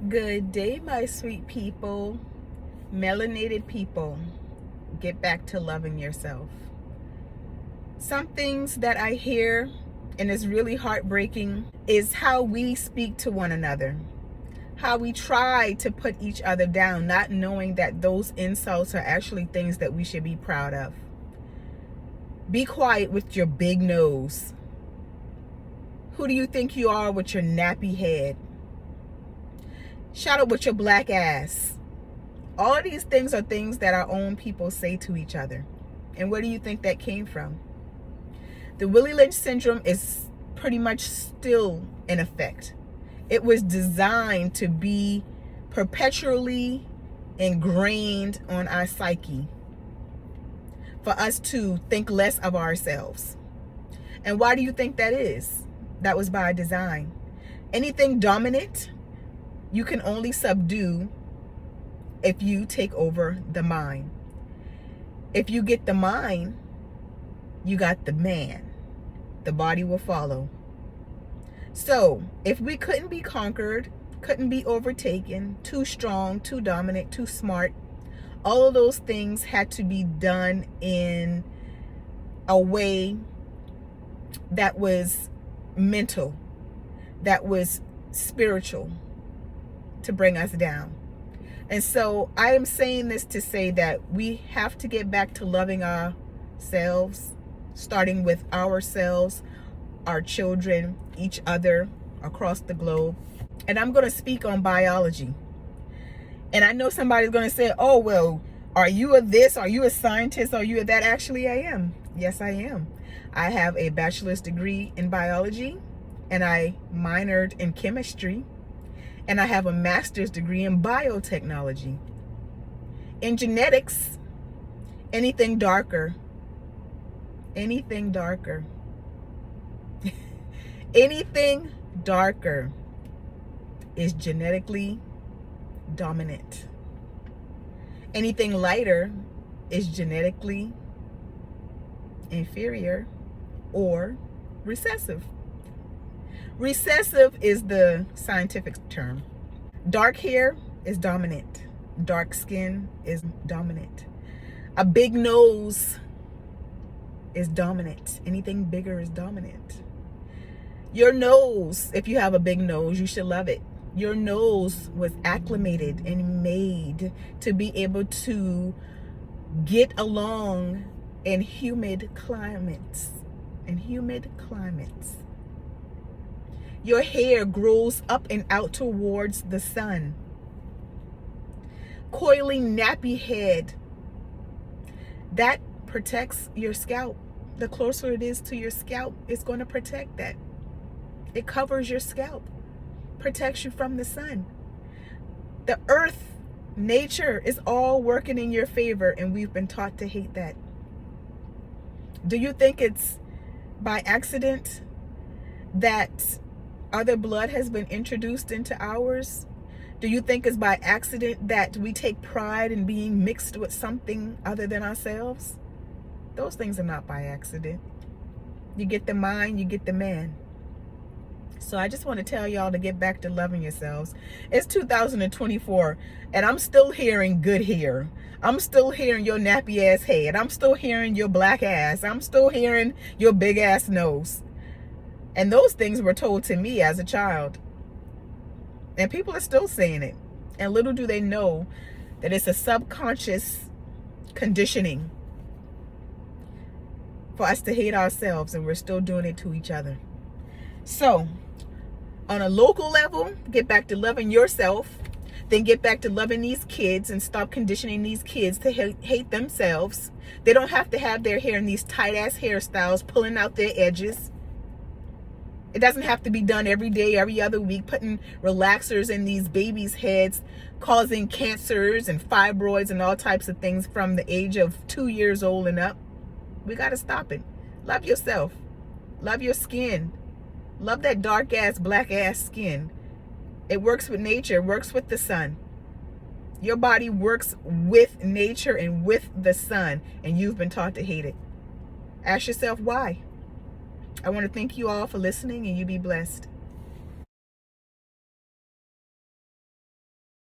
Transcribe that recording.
Good day, my sweet people, melanated people. Get back to loving yourself. Some things that I hear, and it's really heartbreaking, is how we speak to one another. How we try to put each other down, not knowing that those insults are actually things that we should be proud of. Be quiet with your big nose. Who do you think you are with your nappy head? Shut up with your black ass. All of these things are things that our own people say to each other. And where do you think that came from? The Willie Lynch syndrome is pretty much still in effect. It was designed to be perpetually ingrained on our psyche for us to think less of ourselves. And why do you think that is? That was by design. Anything dominant, you can only subdue if you take over the mind. If you get the mind, you got the man. The body will follow. So, if we couldn't be conquered, couldn't be overtaken, too strong, too dominant, too smart, all of those things had to be done in a way that was mental, that was spiritual, to bring us down. And so I am saying this to say that we have to get back to loving ourselves, starting with ourselves, our children, each other across the globe. And I'm going to speak on biology. And I know somebody's going to say, oh, well, are you a this? Are you a scientist? Are you a that? Actually, I am. Yes, I am. I have a bachelor's degree in biology, and I minored in chemistry. And I have a master's degree in biotechnology. In genetics, anything darker, anything darker is genetically dominant. Anything lighter is genetically inferior or recessive. Recessive is the scientific term. Dark hair is dominant. Dark skin is dominant. A big nose is dominant. Anything bigger is dominant. Your nose, if you have a big nose, you should love it. Your nose was acclimated and made to be able to get along in humid climates. Your hair grows up and out towards the sun. Coily, nappy head, that protects your scalp. The closer it is to your scalp, it's going to protect that. It covers your scalp, protects you from the sun. The earth, nature is all working in your favor, and we've been taught to hate that. Do you think it's by accident that other blood has been introduced into ours? Do you think it's by accident that we take pride in being mixed with something other than ourselves? Those things are not by accident. You get the mind, you get the man. So I just want to tell y'all to get back to loving yourselves. It's 2024, and I'm still hearing good hair. I'm still hearing your nappy ass head. I'm still hearing your black ass. I'm still hearing your big ass nose. And those things were told to me as a child. And people are still saying it. And little do they know that it's a subconscious conditioning for us to hate ourselves, and we're still doing it to each other. So, on a local level, get back to loving yourself. Then get back to loving these kids and stop conditioning these kids to hate themselves. They don't have to have their hair in these tight-ass hairstyles, pulling out their edges. It doesn't have to be done every day, every other week, putting relaxers in these babies' heads, causing cancers and fibroids and all types of things from the age of 2 years old and up. We got to stop it. Love yourself. Love your skin. Love that dark-ass, black-ass skin. It works with nature, works with the sun. Your body works with nature and with the sun, and you've been taught to hate it. Ask yourself why. I want to thank you all for listening, and you be blessed.